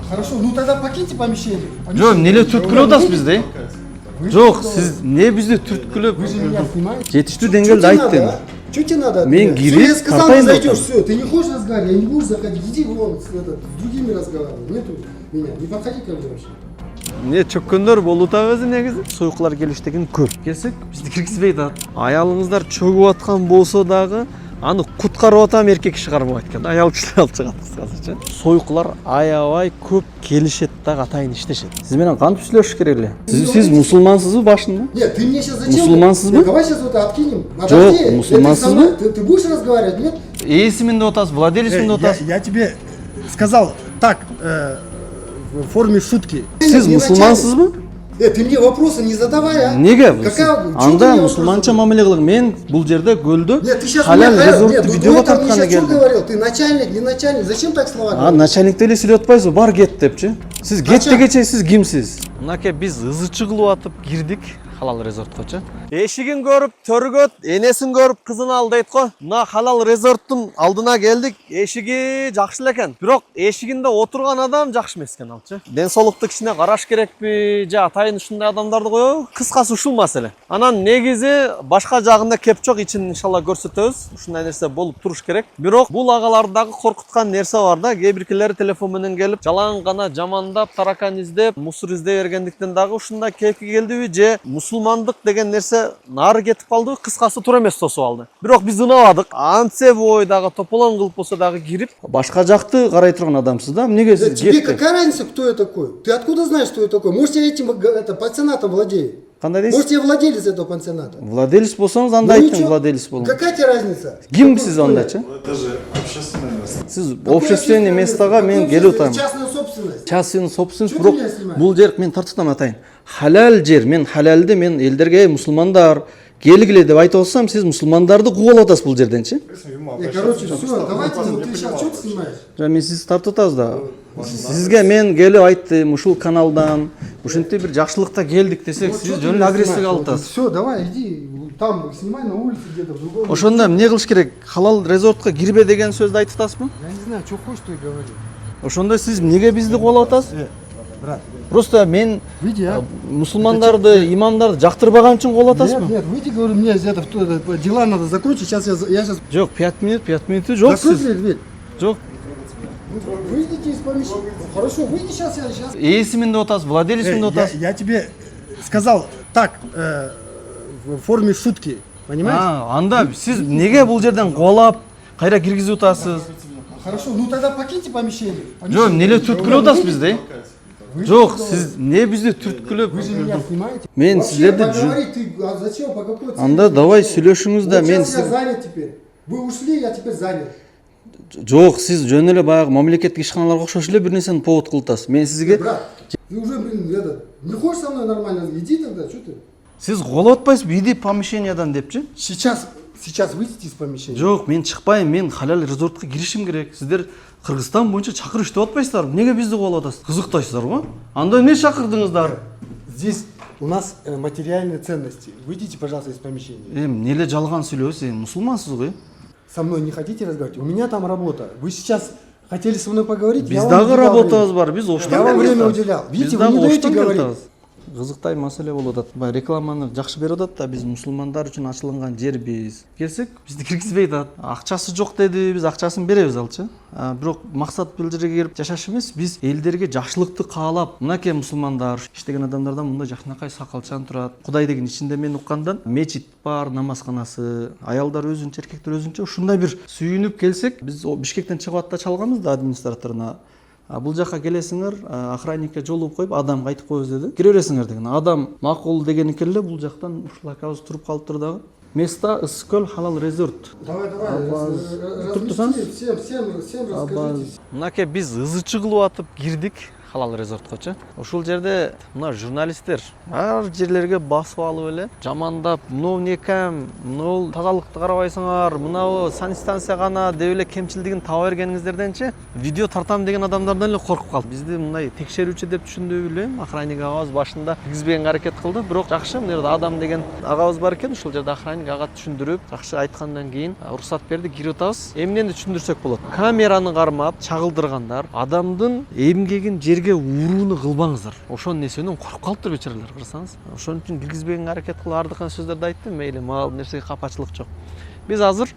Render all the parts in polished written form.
Хорошо, ну тогда покиньте помещение. Жо, эмне түрткүлөп атасыз бизди? Жок, сиз эмне бизди түрткүлөп? Вы же меня снимаете. Жетиштүү деңгээлде айттым. Что тебе надо? Мен Всё, кирип, я сказал, тартайын ты деп зайдешь, атам. все, ты не хочешь разговаривать, я не буду заходить, иди вон, с другими разговаривай, нету меня, не подходи ко мне вообще. Эмне чөккөндөр болуп атабыз негизи. Союклар келиштеген көп. Келсек, бизди киргизбей атат. Аялыңыздар чөгүп аткан болсо дагы аны куткарып атам, эркек киши кармабайт экен. Аял кишилер алып чыгат кыскача. Союклар аябай көп келишет дагы, атайын иштешет. Сиз менен кантип сүйлөшүш керек эле? Сиз мусулмансызбы башында? Нет, ты мне сейчас зачем? Мусульмансызбы? Давай сейчас вот откинем. Жок, мусульмансызбы? Ты будешь разговаривать, нет? Ээсимин деп атасыз, владелисмин деп атасыз. Я тебе сказал так, в форме шутки. Сиз мусулмансызбы? Ты мне вопросы не задавай, а? Неге? Какая? Анда мусулманча мамиле кылың. Мен бул жерде көлдө Нет, ты сейчас халал нет, резорту видеого ты мне тартканы сейчас что келдим. говорил? Ты начальник, не начальник, зачем так слова А говоришь? начальник деле сүйлөп атпайсызбы? Бар кет депчи. Сиз кет Качан? дегече сиз кимсиз? Мынакей биз ызычы кылып атып кирдик халал резорткочу. Эшигин көрүп төргөт, энесин көрүп кызын ал дейт го. Мына халал резорттун алдына келдик. Эшиги жакшы эле экен. Бирок эшигинде отурган адам жакшы эмес экен алчы. Ден соолукту кичине караш керекпи? Же атайын ушундай адамдарды коебу? Кыскасы ушул маселе. Анан негизи башка жагында кеп жок, ичин иншалла көрсөтөбүз. Ушундай нерсе болуп туруш керек. Бирок бул агаларды дагы коркуткан нерсе бар да. Кээ биркилери телефон менен келип, жалаң гана жамандап, таракан издеп, мусор издей бергендиктен дагы ушундай кепки келдиби же мусулмандык деген нерсе нары кетип калдыбы? Кыскасы туура эмес тосуп алды. Бирок биз ынабадык. Антсе бойдагы тополоң кылып болсо дагы кирип, башка жакты карай турган адамсыз да. Эмнеге сиз Тебе кетти? какая разница, кто я такой? Ты откуда знаешь, кто я такой? Может, я этим пансионатом владею? Кандай дейсиз? Может, я владелец этого пансионата? Владелец болсоңуз анда Ну, айттым, ничего. владелец болом. Какая тебе разница? Ким сиз андачы? Это же общественное место. Сиз Какое общественный общественное местага место? мен Какое келип общественное? атам. Частная собственность. Частный собственность, Чё ты бирок меня снимаешь? бул жер мен тартыптам атайын. Халал жер, мен халалды мен элдерге мусулмандар келгиле деп айтып атсам, сиз мусулмандарды кууп атасыз бул жерденчи. Короче, все, давайте, ну ты сейчас что ты снимаешь? Жа мен сиз тартып атабыз да. Сизге мен келип айттым, ушул каналдан, ушинтип бир жакшылыкта келдик десек, Вот сиз чё ты жөн меня агрессия снимаешь? алып атасыз. Все, давай, иди, там снимай на улице где-то в другом. Ошондо эмне кылыш керек? Халал резортко кирбе деген сөздү айтып атасызбы? Я не знаю, что хочешь, то и говори. Ошондо сиз эмнеге бизди куулап атасыз? Брат, Просто мен выйди, а? мусулмандарды, имамдарды жактырбаган үчүн куулап Нет, атасызбы? нет, выйди, говорю, мне это дела надо закончить, сейчас я сейчас... Жок, 5 минут жок Закрой сиз. дверь. Жок. Выйдите из помещения. Хорошо, выйди сейчас, я сейчас... Ээсимин деп атасыз, владелисмин деп атасыз. Я тебе сказал так, в форме шутки, понимаешь? Анда сиз неге бул жерден куулап, кайра киргизип атасыз? Хорошо, ну тогда покиньте помещение. Жок, эмне түрткүлөп атасыз бизди? Жок, сиз эмне бизди түрткүлөп? Вы же меня снимаете? Мен Вообще, сиздерди поговори, ты, а зачем, по какой цели? Анда давай сүйлөшүңүз да, Вот мен сейчас я занят теперь. Вы ушли, я теперь занят. Жок, сиз жөн эле баягы мамлекеттик ишканаларга окшош эле бир нерсени повод кылып атасыз. Мен сизге Брат, ты уже, блин, не хочешь со мной нормально? Иди тогда, что ты? сиз куулап атпайсызбы? Иди помещениядан депчи. Сейчас выйдите из помещения. Жок, мен чыкпайм, мен халал резортко киришим керек. Сиздер Кыргызстан боюнча чакырыш деп атпайсыздарбы? Эмнеге бизди куулап атасыз? Кызыктайсыздар го? Анда эмне чакырдыңыздар? Здесь у нас материальные ценности. Выйдите, пожалуйста, из помещения. Эмне эле жалган сүйлөбөз, сиз мусулмансыз го? Со мной не хотите разговаривать? У меня там работа. Вы сейчас хотели со мной поговорить? Биз дагы работабыз бар, биз оштон Я вам время келатабыз. уделял. Биз Видите, вы дагы не даете оштон говорить. келатабыз. Кызыктай маселе болуп атат. Баягы рекламаны жакшы берип атат да, биз мусулмандар үчүн ачылган жербиз. Келсек, бизди киргизбей атат. Акчасы жок деди, биз акчасын беребиз алчы. Бирок максат бул жерге келип жашаш эмес, биз элдерге жакшылыкты каалап, мынакей мусулмандар, иштеген адамдардан мындай жакшынакай сакалчан турат. Кудай деген ичинде мен уккандан мечит бар, намазканасы, аялдар өзүнчө, эркектер өзүнчө. Ушундай бир сүйүнүп келсек, биз Бишкектен чыгып атта чалганбыз да администраторуна. Бул жака келесиңер, охранникке жолугуп коюп, адамга айтып коебуз деди. Кире бересиңер деген. Адам макул деген экен эле, бул жактан ушул акабыз туруп калыптыр дагы. Место Ысыкөл халал резорт. Давай, Туруп всем расскажите. Мынакей биз ызычы кылып атып кирдик халал резорткочу. Ушул жерде мына журналисттер ар жерлерге басып алып эле жамандап, мынау не кам, мынау тазалыкты карабайсыңар, мынау санстанция гана деп эле кемчилдигин таба бергениңиздерденчи видео тартам деген адамдардан эле коркуп калдым. Бизди мындай текшерүүчү деп түшүндү билем. Охранник агабыз башында киргизбегенге аракет кылды, бирок жакшы, мына жерде адам деген агабыз бар экен, ушул жерде охранник ага түшүндүрүп, жакшы айткандан кийин уруксат берди, кирип атабыз. Эмнени түшүндүрсөк болот? Камераны кармап, чагылдыргандар адамдын эмгегин жерге урууну кылбаңыздар. Ошон нерседен коруп калыптыр бечаралар, карасаңыз. Ошон үчүн киргизбегенге аракет кылып ардыкан сөздөрдү айттым. Мейли, мага нерсеге капачылык жок. Биз азыр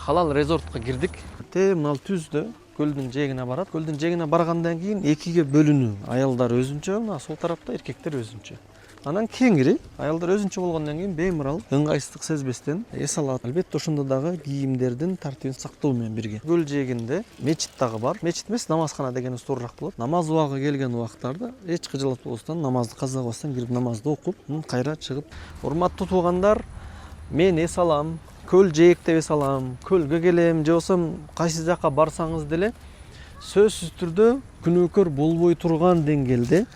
халал резортко кирдик. Мына түздө көлдүн жээгине барат. Көлдүн жээгине баргандан кийин экиге бөлүнүү. Аялдар өзүнчө, мына сол тарапта эркектер өзүнчө. Анан кеңири аялдар өзүнчө болгондон кийин беймарал ыңгайсыздык сезбестен эс алат. Албетте ошондо дагы кийимдердин тартибин сактоо менен бирге. Көл жээгинде мечит дагы бар. Мечит эмес, намазкана дегенибиз туурураак болот. Намаз убагы келген убактарда эч кыжалатпастан намазды казабастан кирип намазды окуп, кайра чыгып, урматтуу туугандар, мен эс алам. Көл жээкте эс алам, көлгө келем, же болбосо кайсы жакка барсаңыз деле сөзсүз түрдө күнөөкөр болбой турган деңгээлде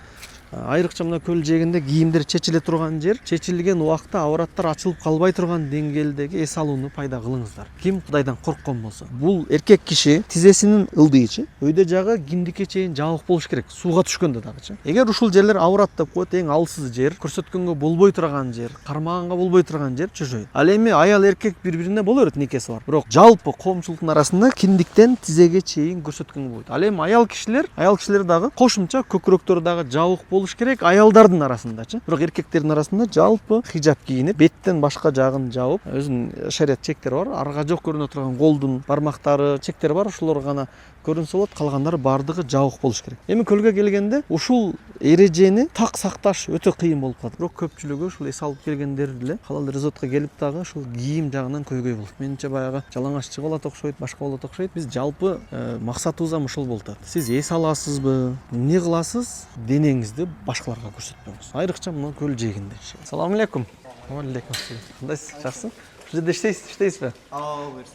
айрыкча мына көл жээгинде кийимдер чечиле турган жер, чечилген убакта абараттар ачылып калбай турган деңгээлдеги эс алууну пайда кылыңыздар. Ким Кудайдан корккон болсо, бул эркек киши тизесинин ылдыйычы өйдө жагы кимдикке чейин жабык болуш керек, сууга түшкөндө дагычы. Эгер ушул жерлер абарат деп коет, эң алсыз жер, көрсөткөнгө болбой турган жер, кармаганга болбой турган жер чөчөйт. Ал эми аял эркек бири-бирине боло берет, никеси бар. Бирок жалпы коомчулуктун арасында киндиктен тизеге чейин көрсөткөнгө болбойт. Ал эми аял кишилер дагы кошумча көкүрөктөрү дагы жабык болуш керек аялдардын арасындачы. Бирок эркектердин арасында жалпы хижаб кийинип, беттен башка жагын жабып, өзүнүн шарият чектери бар. Арга жок көрүнө турган колдун бармактары, чектери бар, ошолор гана көрүнсө болот, калгандары бардыгы жабык болуш керек. Эми көлгө келгенде ушул эрежени так сакташ өтө кыйын болуп калат. Бирок көпчүлүгү ушул эс алып келгендер деле халал резортко келип дагы ушул кийим жагынан көйгөй болот. Менимче баягы жалаңач чыгып алат окшойт, башка болот окшойт. Биз жалпы максатыбыз ham ушул болуп атат. Сиз эс аласызбы, эмне кыласыз, денеңизди башкаларга көрсөтпөңүз. Айрыкча мына көл жээгинде. Салам алейкум. Алейкум ассалам. Кандайсыз? Жакшы? Ушул жерде иштейсизби?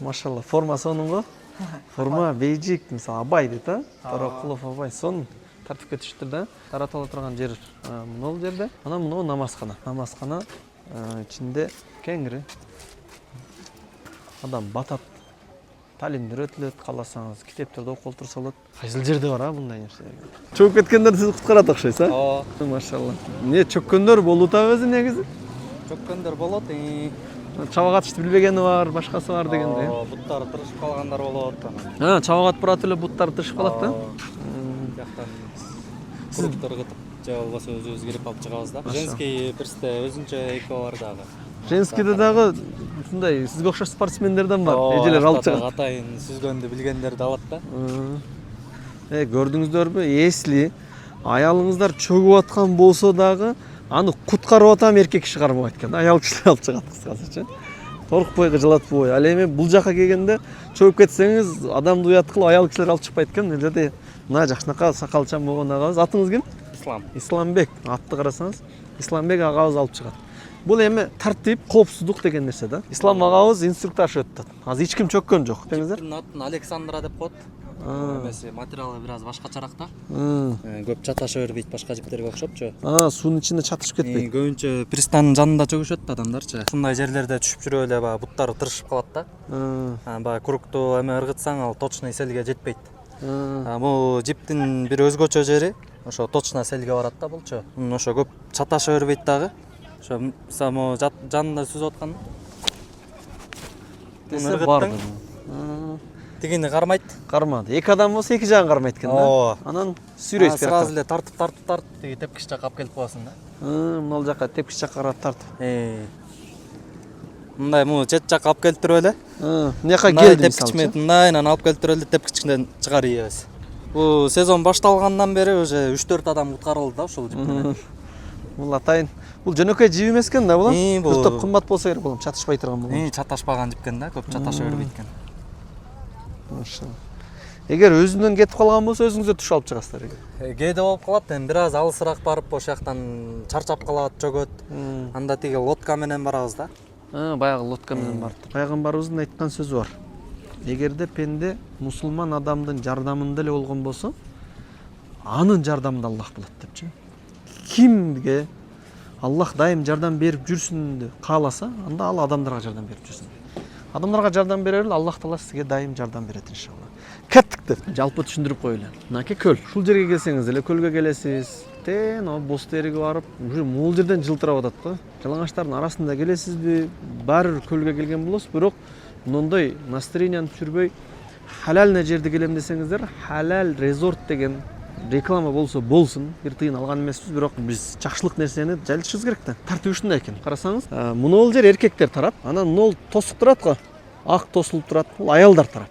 Машалла, форма сонунго. Форма бейжик, мисалы Абай дейт, Таракулов Абай. Сон тартипке түштүр да. Таратыла турган жер мынол жерде. Анан мынау намазкана. Намазкана ичинде кеңири. Адам батат. Талимдер өтүлөт, кааласаңыз, китептерди окуп отурса болот. Кайсыл жерде бар мындай нерсе? Чөгүп кеткендерди сиз куткарат окшойсуз, а? Машалла. Эмне чөккөндөр болуп атабы негизи? Чөккөндөр болот. Чабак атышты билбегени бар, башкасы бар дегенде. Буттары тырышып калгандар болот. Чабак атып барат эле буттары тырышып калат да. Жактан кругтор кытып, же болбосо өзүбүз кирип алып чыгабыз да. Женский бирсте өзүнчө эко бар дагы. Женскийде дагы ушундай сизге окшош спортсмендерден бар. Эжелер алып чыгат. Атайын сүзгөндү билгендерди алат да. Көрдүңүздөрбү? Эсли аялыңыздар чөгүп аткан болсо дагы аны куткарып атам эркек киши кармабайт экен. Аял кишилер алып чыгат кыскасычы. Коркпой, кыжалатпой. Ал эми бул жака келгенде чөгүп кетсеңиз, адамды уят кылып аял кишилер алып чыкпайт экен. Эледе мына жакшынакай сакалчан болгон агабыз. Атыңыз ким? Ислам. Исламбек. Атты карасаңыз, Исламбек агабыз алып чыгат. Бул эми тартип, коопсуздук деген нерсе да. Ислам агабыз инструктаж өттү. Азыр эч ким чөккөн жок. Деңиздер? Атын Александра деп коет. Эмеси материалы бир аз башкачараак да. Көп чаташа бербейт башка жиптерге окшопчу. Суунун ичинде чатышып кетпейт. Көбүнчө пристанын жанында чөгүшөт адамдарчы. Ушундай жерлерде түшүп жүрүп эле баягы буттары тырышып калат да. Баягы кругту эме ыргытсаң ал точно селге жетпейт. Бул жиптин бир өзгөчө жери ошо точно селге барат да булчу. Ошо көп чаташа бербейт дагы. Ошо само жанында сүзүп аткан. Десе бар. Тигини кармайт. Кармады. Эки адам болсо эки жагын кармайт экен да. Анан сүйрөйт. Сразу эле тартып тиги тепкич жакка алып келип коесуң да. Мынал жака тепкич жакка карап тартып. Мындай му чет жакка алып келип туруп эле. Мына жака келди мисалы. Мындайынан алып келип туруп эле тепкичтен чыгарып ийебиз. Бул сезон башталгандан бери уже 3-4 адам куткарылды да ушул жиптен. Бул атайын. Бул жөнөкөй жип эмес экен да бул. Бул топ кымбат болсо керек болом, чатышпай турган болом. Чаташпаган жипкен да, көп чаташа бербейт экен. Эгер өзүнөн кетип калган болсо өзүңүздөр туш алып чыгасыздар. Кээде болуп калат, эми бир аз алысыраак барып ошол жактан чарчап калат, жөгөт. Анда тиги лодка менен барабыз да. Баягы лодка менен барды. Пайгамбарыбыздын айткан сөзү бар. Эгерде пенде мусулман адамдын жардамында эле болгон болсо, анын жардамында Аллах болот депчи. Кимге Аллах дайым жардам берип жүрсүн деп кааласа, анда ал адамдарга жардам берип жүрсүн. Адамдарга жардам берер эле, Аллах Таала сизге дайым жардам берет иншалла. Кеттик деп жалпы түшүндүрүп коелу. Мынакей көл. Ушул жерге келсеңиз эле көлгө келесиз. Боз териги барып, уже могул жерден жылтырап атат го. Жалаңачтардын арасында келесизби? Баары бир көлгө келген болосуз, бирок мындай настроенияны түшүрбөй халал жерде келем десеңиздер, халал резорт деген реклама болсо болсун, бир тыйын алган эмеспиз, бирок биз жакшылык нерсени жайылтышыбыз керек да. Тартып ушундай экен. Карасаңыз, мына жер эркектер тарап, анан мына тосук турат го. Ак тосулуп турат, бул аялдар тарап.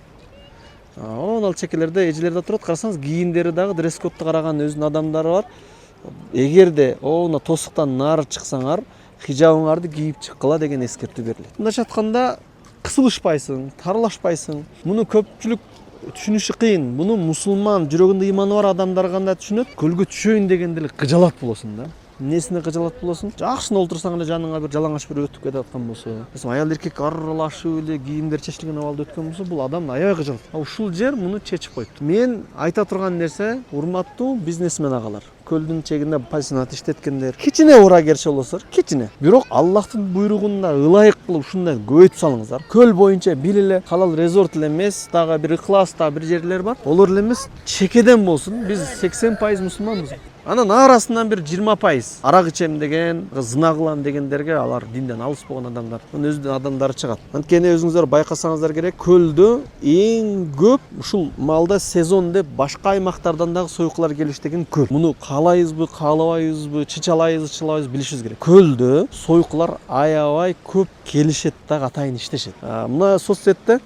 Ал чекелерде эжелер да турат. Карасаңыз, кийимдери дагы дресс-кодду караган өзүнүн адамдары бар. Эгерде мына тосуктан нары чыксаңар, хижабыңарды кийип чыккыла деген эскертүү берилет. Мындайча айтканда, кысылышпайсың, тарлашпайсың. Муну көпчүлүк түшүнүшү кыйын. Муну мусулман, жүрөгүндө ыйманы бар адамдар кандай түшүнөт? Көлгө түшөйүн дегенде эле кыжалат болосуң да. Несине кыжалат болосуң? Жакшына олтурсаң эле жаныңа бир жалаңаш бир өтүп кетип аткан болсо, мисалы аял эркек аралашып эле кийимдер чечилген абалда өткөн болсо, бул адам аябай кыжалат. Ушул жер муну чечип коюпту. Мен айта турган нерсе, урматтуу бизнесмен агалар, көлдүн чегинде пансионат иштеткендер, кичине урагерчи болосуңар, кичине. Бирок Аллахтын буйругуна ылайык кылып ушундай көбөйтүп салыңыздар. Көл боюнча бир эле халал резорт эле эмес, дагы бир ыклас, дагы бир жерлер бар. Олар эле эмес, чекеден болсун. Биз 80% мусулманбыз. Анан арасынан бир 20% арак ичем деген, зына кылам дегендерге, алар динден алыс болгон адамдар, өзүнүн адамдары чыгат. Анткени өзүңүздөр байкасаңыздар керек, көлдө эң көп ушул малда сезон деп башка аймактардан дагы сойкулар келиштеген көл. Муну каалайбызбы, каалабайбызбы, чычалайбыз билишибиз керек. Көлдө сойкулар аябай көп келишет да, атайын иштешет. Мына соцсетте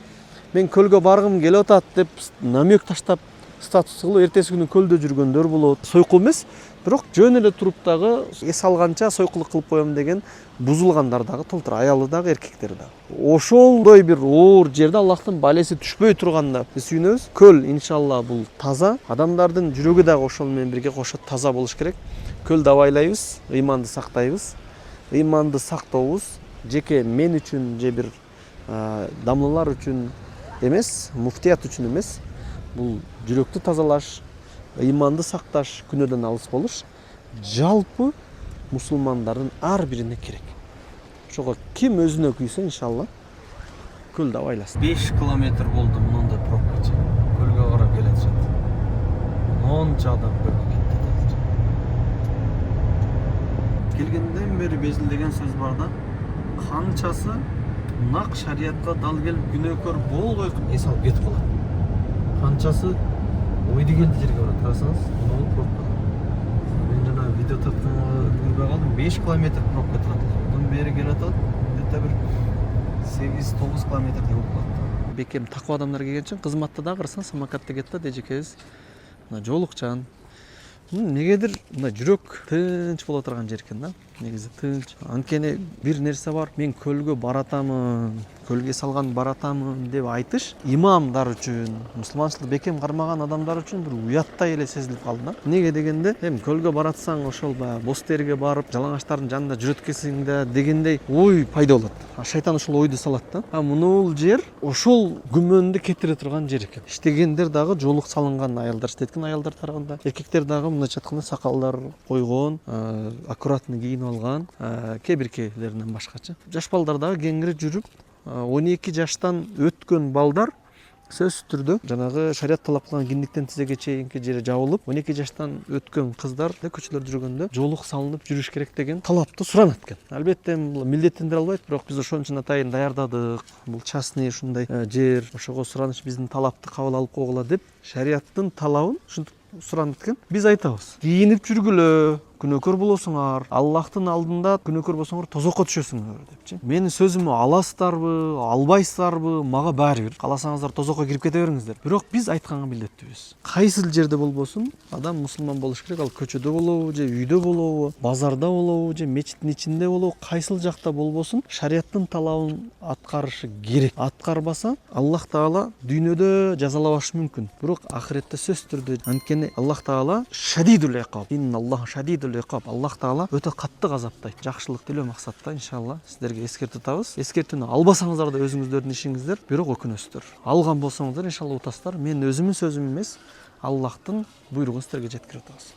мен көлгө баргым келип атат деп намек таштап статус кылып, эртеси күнү көлдө жүргөндөр болот. Сойкул эмес, бирок жөн эле туруп дагы эс алганча сойкулук кылып коем деген бузулгандар дагы толтур, аялы дагы, эркектери дагы. Ошолдой бир оор жерде Аллахтын балеси түшпөй турганда биз сүйүнөбүз. Көл иншалла бул таза, адамдардын жүрөгү дагы ошол менен бирге кошо таза болуш керек. Көлдү абайлайбыз, ыйманды сактайбыз. Ыйманды сактообуз жеке мен үчүн же бир дамлылар үчүн эмес, муфтият үчүн эмес. Бул жүрөктү тазалаш, ыйманды сакташ, күнөөдөн алыс болуш жалпы мусулмандардын ар бирине керек. Ошого ким өзүнө күйсө, иншалла, көлдү абайласын. 5 километр болду мындай пробкачы. Көлгө карап келатышат. Монча адам көлгө кетти. Келгенден бери безилдеген сөз бар да, канчасы нак шариятка дал келип күнөөкөр болбой эс алып кетип калат. Канчасы ойды келди жерге барат. Карасаңыз, мына пробка. Мен жана видео тартканга үлгүрбөй калдым. 5 километр пробка турат. Мындан бери келатат. Где-то бир 8-9 километрдей болуп калат. Бекем таква адамдар келгенче кызматта да карасаң, самокатта кетти да, эжекебиз. Мына жолукчан. Негедир мына жүрөк тынч боло турган жер экен да. Негизи тынч. Анткени бир нерсе бар. Мен көлгө баратамын, көлгө салган баратамын деп айтыш имамдар үчүн, мусулманчылыкты бекем кармаган адамдар үчүн бир уяттай эле сезилип калды да. Неге дегенде, көлгө баратсаң ошол боз терге барып, жалаңаштардын жанында жүрөткесиң да дегендей ой пайда болот. Шайтан ошол ойду салат да. Мунул жер ошол күмөндү кетире турган жер экен. Иштегендер дагы жолук салынган аялдар иштеткен аялдар тарабында. Эркектер дагы мындайча айтканда сакалдар койгон, аккуратный кийинип алган, кебиркелеринен башкачы. Жаш балдар дагы кеңири жүрүп, 12 жаштан өткөн балдар сөзсүз түрдө жанагы шарият талап кылган киндиктен тизеге чейинки жери жабылып, 12 жаштан өткөн кыздар көчөлөрдө жүргөндө жолук салынып жүрүш керек деген талапты суранат экен. Албетте бул милдеттендире албайт, бирок биз ошон үчүн атайын даярдадык. Бул частный ушундай жер, ошого сураныч биздин талапты кабыл алып койгула деп шариаттын талабын ушинтип суранат экен. Биз айтабыз: кийинип жүргүлө, күнөөкөр болосуңар, Аллахтын алдында күнөөкөр болсоңор тозокко түшөсүңөр депчи. Менин сөзүмө аласыздарбы, албайсыздарбы, мага баары бир. Кааласаңыздар тозокко кирип кете бериңиздер. Бирок биз айтканга милдеттүүбүз. Кайсыл жерде болбосун, адам мусулман болуш керек. Ал көчөдө болобу, же үйдө болобу, базарда болобу, же мечиттин ичинде болобу, кайсыл жакта болбосун, шариаттын талабын аткарышы керек. Аткарбаса, Аллах Таала дүйнөдө жазалабашы мүмкүн. Бирок ахиретте сөзсүз түрдө, анткени Аллах Таала шадидул иқаб. Инналлах шадидул иқаб. Аллах Таала өтө катты газаптайт. Жакшылык тилөө максатта иншалла сиздерге эскертүү атабыз. Эскертүүнү албасаңыздар да өзүңүздөрдүн ишиңиздер, бирок өкүнөсүздөр. Алган болсоңуздар иншалла утасыздар. Мен өзүмдүн сөзүм эмес, Аллахтын буйругун сиздерге жеткирип атабыз.